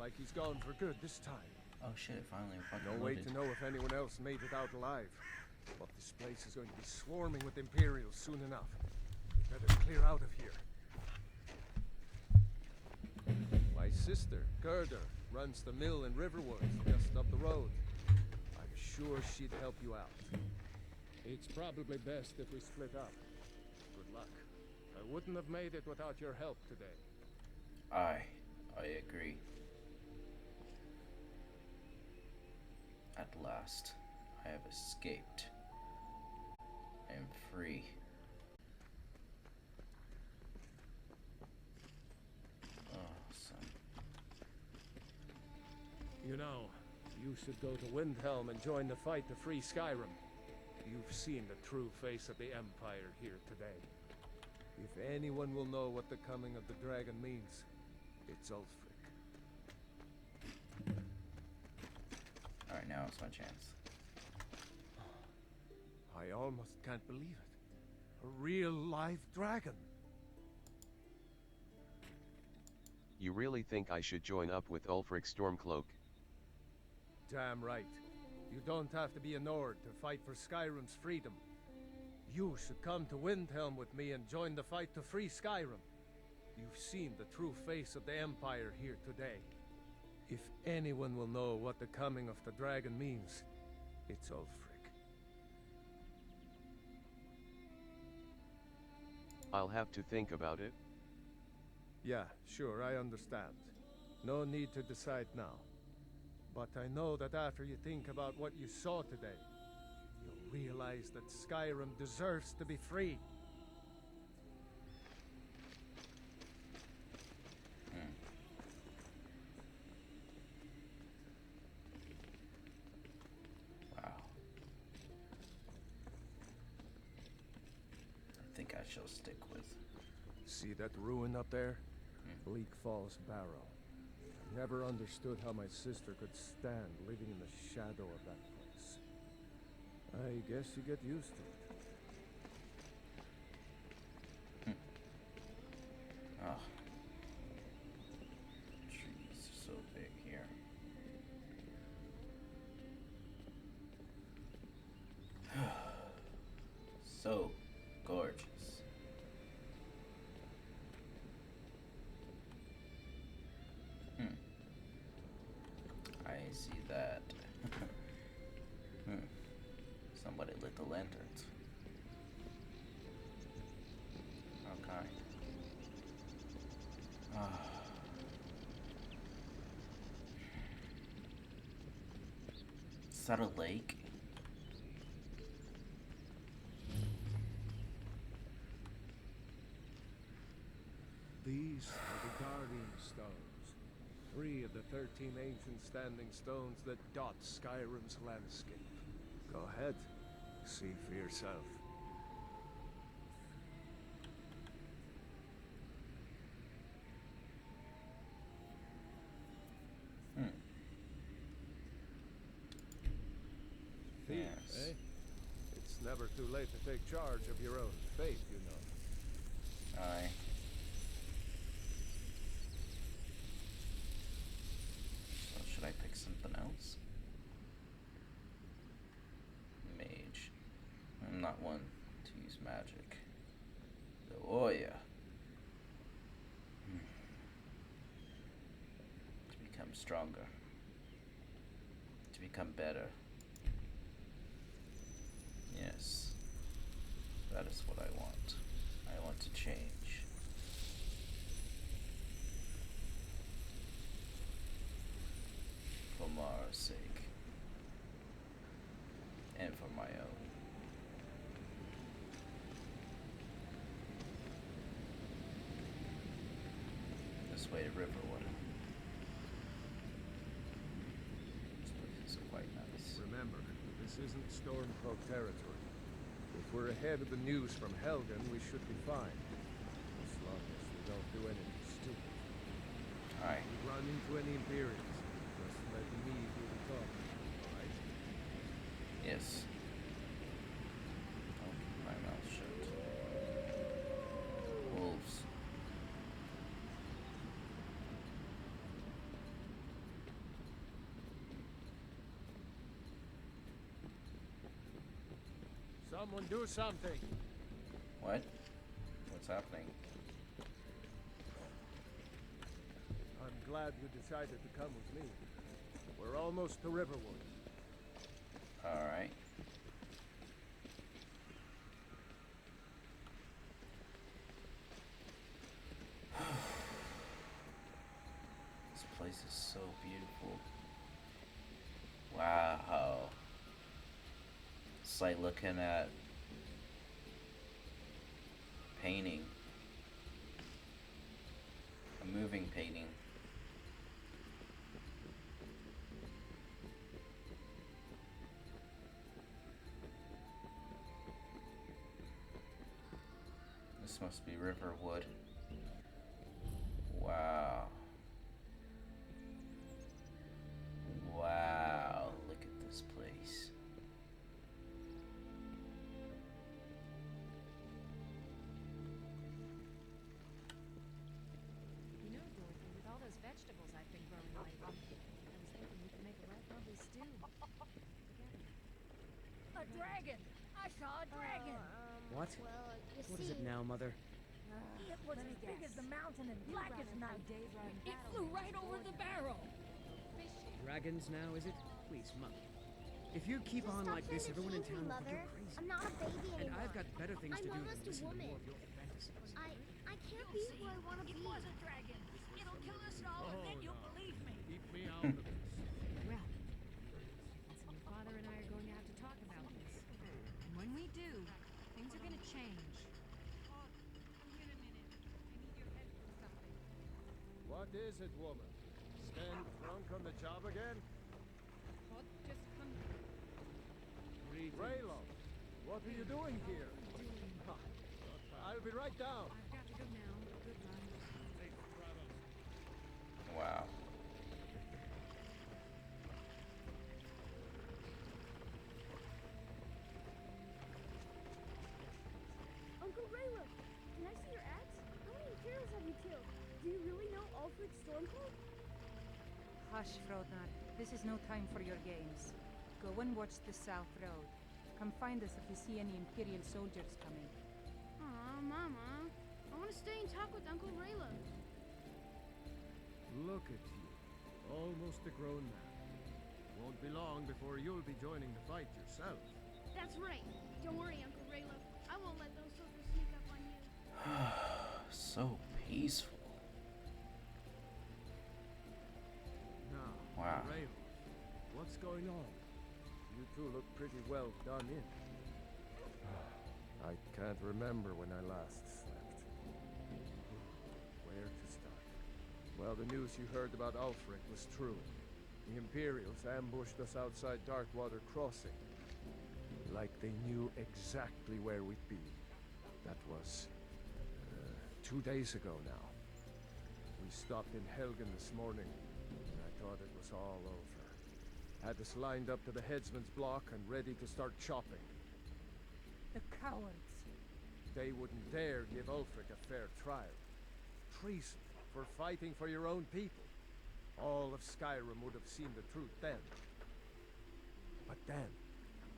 like he's gone for good this time. Oh shit, it finally fucking No way loaded. to know if anyone else made it out alive. But this place is going to be swarming with Imperials soon enough. Better clear out of here. My sister, Gerda, runs the mill in Riverwood, just up the road. I'm sure she'd help you out. It's probably best if we split up. Good luck. I wouldn't have made it without your help today. I agree. At last, I have escaped. I am free. Awesome. You know, you should go to Windhelm and join the fight to free Skyrim. You've seen the true face of the Empire here today. If anyone will know what the coming of the dragon means, it's Ulfric. Alright, now it's my chance. I almost can't believe it. A real live dragon. You really think I should join up with Ulfric Stormcloak? Damn right. You don't have to be a Nord to fight for Skyrim's freedom. You should come to Windhelm with me and join the fight to free Skyrim. You've seen the true face of the Empire here today. If anyone will know what the coming of the dragon means, it's Ulfric. I'll have to think about it. Yeah, sure, I understand. No need to decide now. But I know that after you think about what you saw today, you'll realize that Skyrim deserves to be free. Wow. I think I shall stick with. See that ruin up there? Bleak Falls Barrow. I never understood how my sister could stand living in the shadow of that place. I guess you get used to it. Oh. Trees are so big here. So gorgeous. I see that. Somebody lit the lanterns. Okay. Is that a lake? These are the Guardian Stones. 3 of the 13 ancient standing stones that dot Skyrim's landscape. Go ahead. See for yourself. Thief, Yes. eh? It's never too late to take charge of your own fate, you know. Aye. So should I pick something else? Mage. I'm not one to use magic. Oh yeah. To become stronger. To become better. Yes. That is what I want. I want to change. For Mara's sake. And for my own. This way to Riverwood. This place is quite nice. Remember, this isn't Stormcloak territory. If we're ahead of the news from Helgen, we should be fine. As long as we don't do anything stupid. Aye. If we run into any Imperials, just let me do the talking, alright? Yes. I'll keep my mouth shut. Wolves. Someone do something. What? What's happening? I'm glad you decided to come with me. We're almost to Riverwood. Alright. This place is so beautiful. Wow. It's like looking at painting. A moving painting. This must be Riverwood. Wow. Wow, look at this place. You know, Dorothy, with all those vegetables I've been growing lately, I was thinking we could make a right lovely stew. Together. A dragon! I saw a dragon! What? Well, you What see, is it now, Mother? it was Let as me big guess. as the mountain and black as running night. from days riding It battle flew ropes right over more the than barrel. Dragons now, is it? Please, Mother. If you keep Just on stop like trying this, to everyone in change me, town will think Mother. you're crazy. I'm not a baby And anymore. I've got better things to I'm do than almost a listen to woman. more of your fantasies. I can't You'll be see. who I want to It be. was a dragon. It'll kill us all, and then you'll believe me. Keep me out of this. Well, so your father and I are going to have to talk about this. And when we do, things are going to change. What is it, woman? Stand drunk on the job again? Todd, just come Rolaf, what are you doing here? I'll be right down. I've got to go now. Good run. Wow. Uncle Rolaf, can I see your axe? How many Imperials have you killed? Do you really know Ulfric Stormcold? Hush, Frodnar. This is no time for your games. Go and watch the South Road. Come find us if you see any Imperial soldiers coming. Aw, Mama. I want to stay and talk with Uncle Rolaf. Look at you. Almost a grown man. Won't be long before you'll be joining the fight yourself. That's right. Don't worry, Uncle Rolaf. I won't let those soldiers sneak up on you. So peaceful. Now, Wow. Rolaf, what's going on? You two look pretty well done in. I can't remember when I last slept. Where to start? Well, the news you heard about Ulfric was true. The Imperials ambushed us outside Darkwater Crossing. Like they knew exactly where we'd be. That was 2 days ago now. We stopped in Helgen this morning, and I thought it was all over. Had us lined up to the headsman's block and ready to start chopping. The cowards. They wouldn't dare give Ulfric a fair trial. Treason for fighting for your own people. All of Skyrim would have seen the truth then. But then,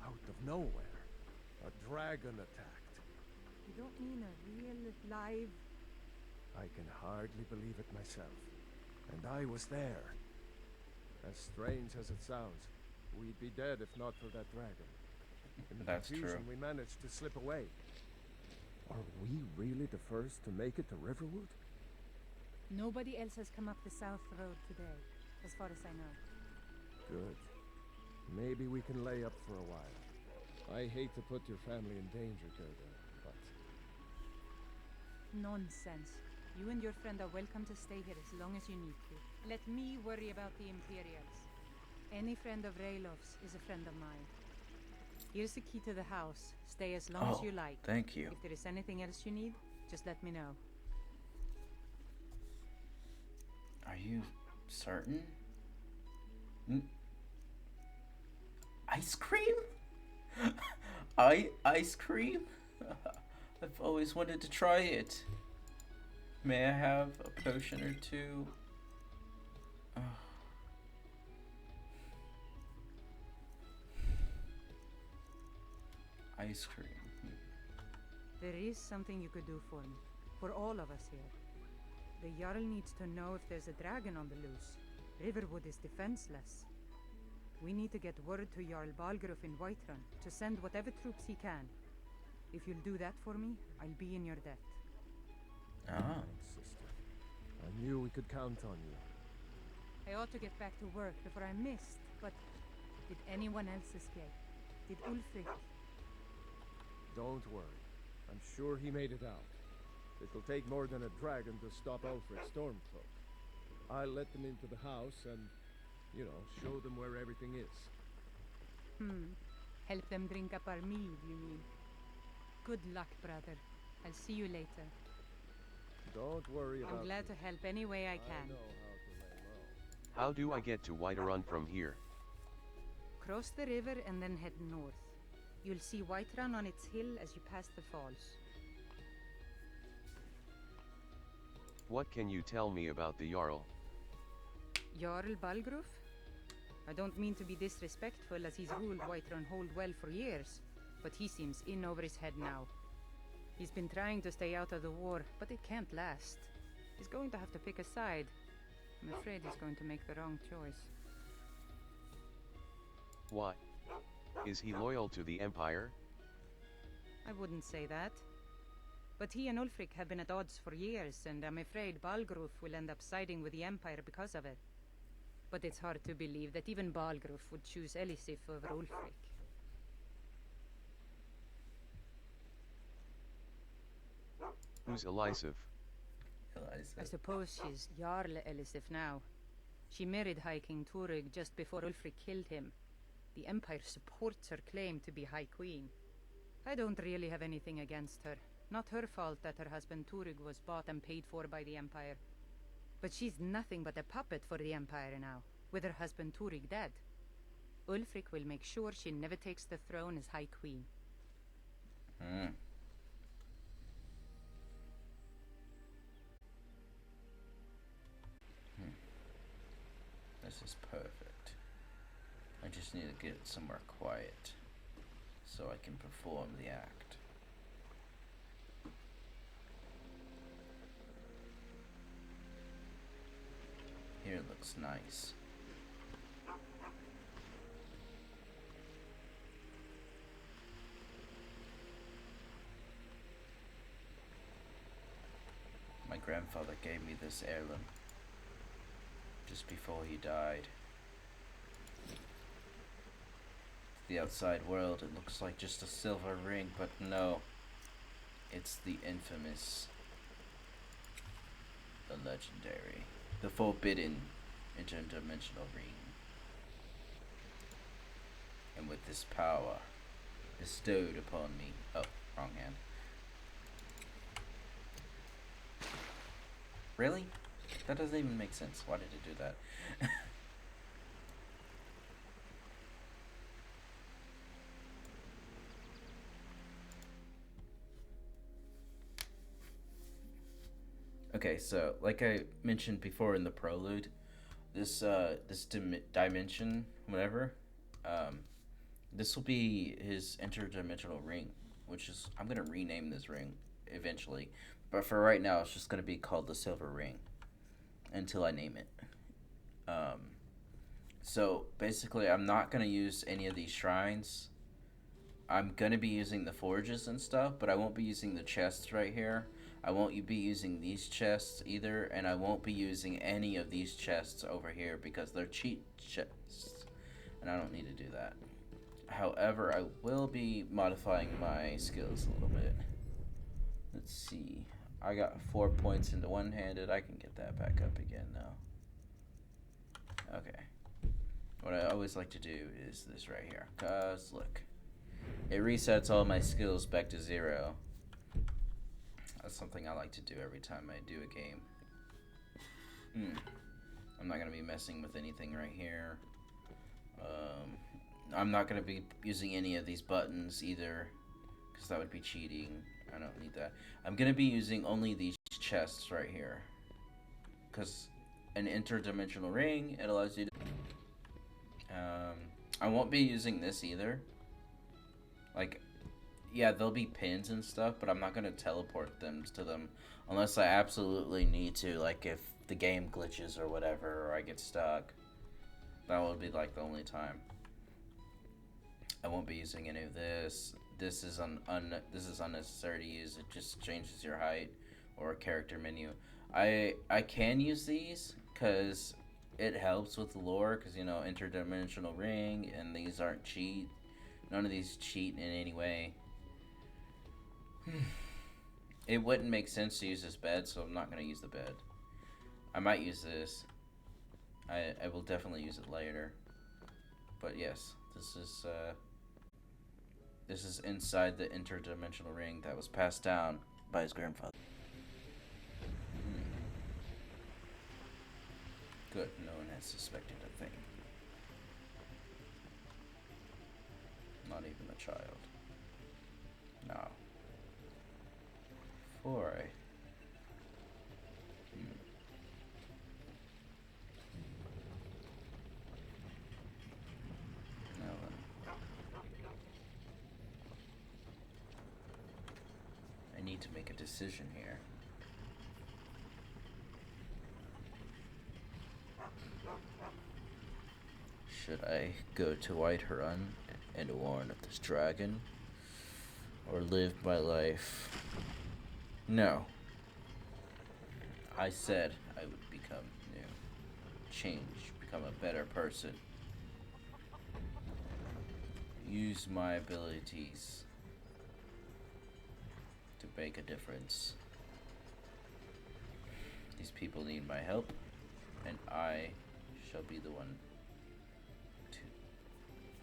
out of nowhere, a dragon attacked. You don't mean a real, live... I can hardly believe it myself. And I was there. As strange as it sounds, we'd be dead if not for that dragon. In the That's confusion, true. we managed to slip away. Are we really the first to make it to Riverwood? Nobody else has come up the South Road today, as far as I know. Good. Maybe we can lay up for a while. I hate to put your family in danger, Gerda, but... Nonsense. You and your friend are welcome to stay here as long as you need to. Let me worry about the Imperials. Any friend of Raylof's is a friend of mine. Here's the key to the house. Stay as long as you like. Thank you. If there is anything else you need, just let me know. Are you certain? Ice cream? Ice cream? I've always wanted to try it. May I have a potion or two? Ice cream. There is something you could do for me. For all of us here. The Jarl needs to know if there's a dragon on the loose. Riverwood is defenseless. We need to get word to Jarl Balgruuf in Whiterun to send whatever troops he can. If you'll do that for me, I'll be in your debt. Ah. Thanks, sister. I knew we could count on you. I ought to get back to work before I missed, but did anyone else escape? Did Ulfric? Don't worry. I'm sure he made it out. It'll take more than a dragon to stop Ulfric Stormcloak. I'll let them into the house and, show them where everything is. Help them drink up our mead, you mean? Good luck, brother. I'll see you later. Don't worry about I'm glad to help any way I can. I know how to lay low. How do I get to Whiterun from here? Cross the river and then head north. You'll see Whiterun on its hill as you pass the falls. What can you tell me about the Jarl? Jarl Balgruuf? I don't mean to be disrespectful, as he's ruled Whiterun hold well for years, but he seems in over his head now. He's been trying to stay out of the war, but it can't last. He's going to have to pick a side. I'm afraid he's going to make the wrong choice. Why? Is he loyal to the Empire? I wouldn't say that. But he and Ulfric have been at odds for years, and I'm afraid Balgruuf will end up siding with the Empire because of it. But it's hard to believe that even Balgruuf would choose Elisif over Ulfric. Who's Elisif? Eliza. I suppose she's Jarl Elisif now. She married High King Turig just before Ulfric killed him. The Empire supports her claim to be High Queen. I don't really have anything against her. Not her fault that her husband Turig was bought and paid for by the Empire. But she's nothing but a puppet for the Empire now, with her husband Turig dead. Ulfric will make sure she never takes the throne as High Queen. This is perfect. I just need to get somewhere quiet so I can perform the act. Here looks nice. My grandfather gave me this heirloom just before he died. The outside world, it looks like just a silver ring, but no. It's the infamous, the legendary, the forbidden interdimensional ring. And with this power bestowed upon me, oh, wrong hand. Really? That doesn't even make sense. Why did it do that? Okay, so like I mentioned before in the prelude, this dimension, whatever, this will be his interdimensional ring, which is, I'm gonna rename this ring eventually, but for right now, it's just gonna be called the Silver Ring until I name it. So basically, I'm not gonna use any of these shrines. I'm gonna be using the forges and stuff, but I won't be using the chests right here. I won't be using these chests either, and I won't be using any of these chests over here because they're cheat chests, and I don't need to do that. However, I will be modifying my skills a little bit. Let's see. I got 4 points into one-handed. I can get that back up again now. Okay. What I always like to do is this right here. Cause look, it resets all my skills back to 0. That's something I like to do every time I do a game. I'm not gonna be messing with anything right here. I'm not gonna be using any of these buttons either, because that would be cheating. I don't need that. I'm gonna be using only these chests right here, because an interdimensional ring, it allows you to. I won't be using this either. Like, yeah, there'll be pins and stuff, but I'm not gonna teleport them to them unless I absolutely need to, like if the game glitches or whatever, or I get stuck. That would be like the only time. I won't be using any of this. This is this is unnecessary to use. It just changes your height or a character menu. I can use these because it helps with the lore, because, you know, interdimensional ring, and these aren't cheat. None of these cheat in any way. It wouldn't make sense to use this bed, so I'm not going to use the bed. I might use this. I will definitely use it later. But yes, this is inside the interdimensional ring that was passed down by his grandfather. Good, no one has suspected a thing. Not even a child. No. Before I... Now then. I need to make a decision here. Should I go to Whiterun and warn of this dragon, or live my life? No. I said I would become new, change, become a better person, use my abilities to make a difference. These people need my help, and I shall be the one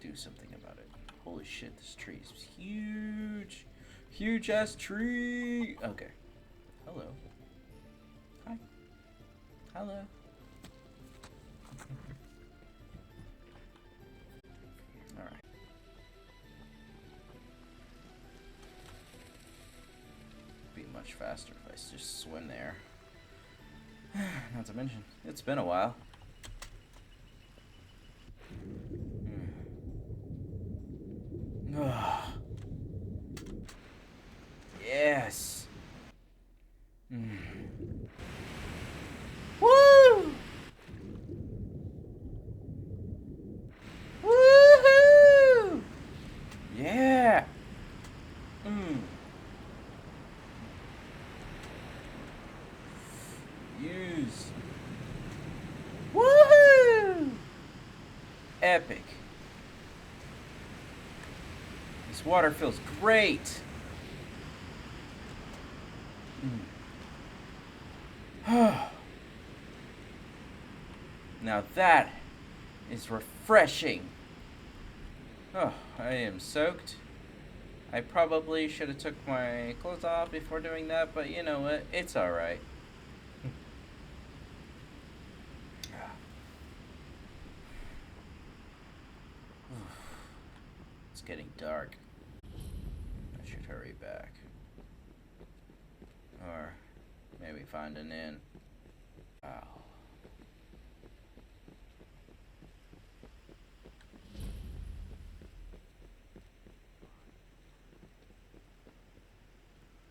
do something about it. Holy shit, this tree is huge. Huge ass tree. Okay. Hello. Hi. Hello. Alright. Be much faster if I just swim there. Not to mention, it's been a while. Yes. Woo! Woohoo! Yeah. Use. Woohoo! Epic. This water feels great. Now that is refreshing. Oh, I am soaked. I probably should have took my clothes off before doing that, but you know what? It's alright. It's getting dark. I should hurry back. Or maybe find an inn. Wow.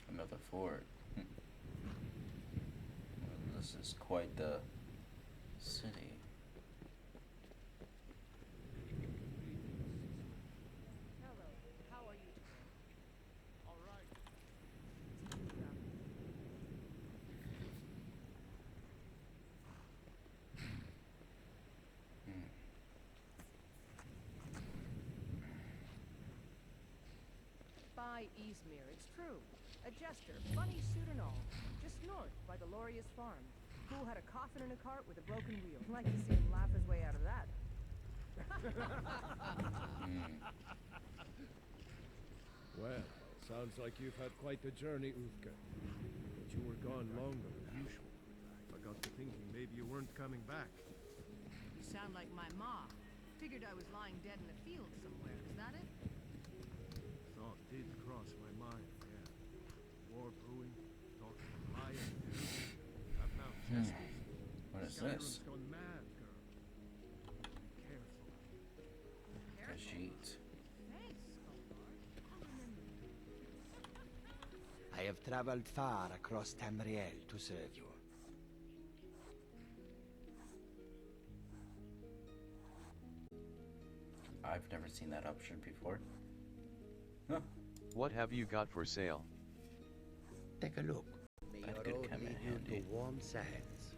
Another fort. Well, this is quite the city. Hello, how are you today? All right. By Izmir, it's true. A jester, funny suit and all. Just north by the Lorius farm. Fool had a coffin in a cart with a broken wheel. Like to see him laugh his way out of that. Well, sounds like you've had quite the journey, Uthka. But you were gone longer than usual. I got to thinking maybe you weren't coming back. You sound like my ma. Figured I was lying dead in a field somewhere. Is that it? Thought did cross my mind, yeah. War brewing, talking of lion. I've now tested. What is Skyrim's this? gone mad, girl. Be careful. A sheet. Thanks, Skulbar. I'll remember. traveled far across Tamriel to serve you. I've never seen that option before. Huh. What have you got for sale? Take a look. May That your could road come in lead you handy. to warm sands.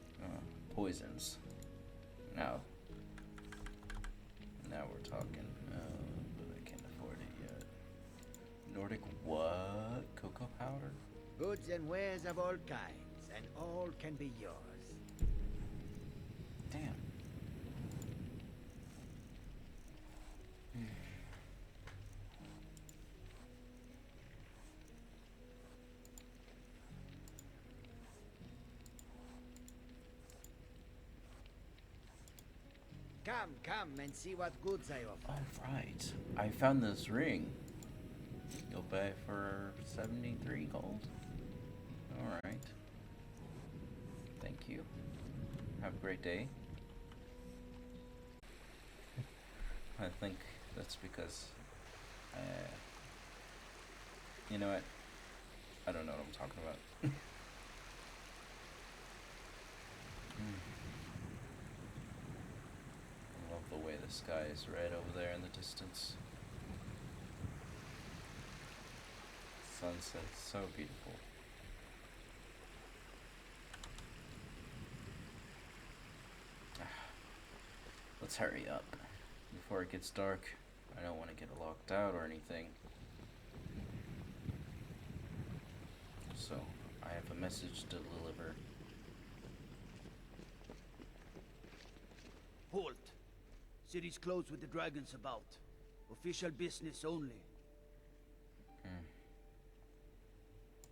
Poisons. Now we're talking. But I can't afford it yet. Nordic what? Cocoa powder? Goods and wares of all kinds, and all can be yours. Damn. Come and see what goods I offer. All right. I found this ring. You'll buy it for 73 gold. All right. Thank you. Have a great day. I think that's because, you know what? I don't know what I'm talking about. I love the way the sky is red over there in the distance. Sunset, so beautiful. Let's hurry up before it gets dark. I don't want to get locked out or anything. So, I have a message to deliver. Halt! City's closed with the dragons about. Official business only.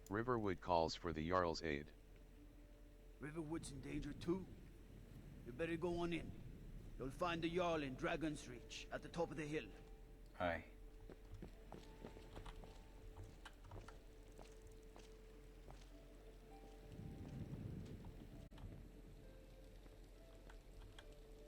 Riverwood calls for the Jarl's aid. Riverwood's in danger too? You better go on in. You'll find the Jarl in Dragon's Reach, at the top of the hill. Aye.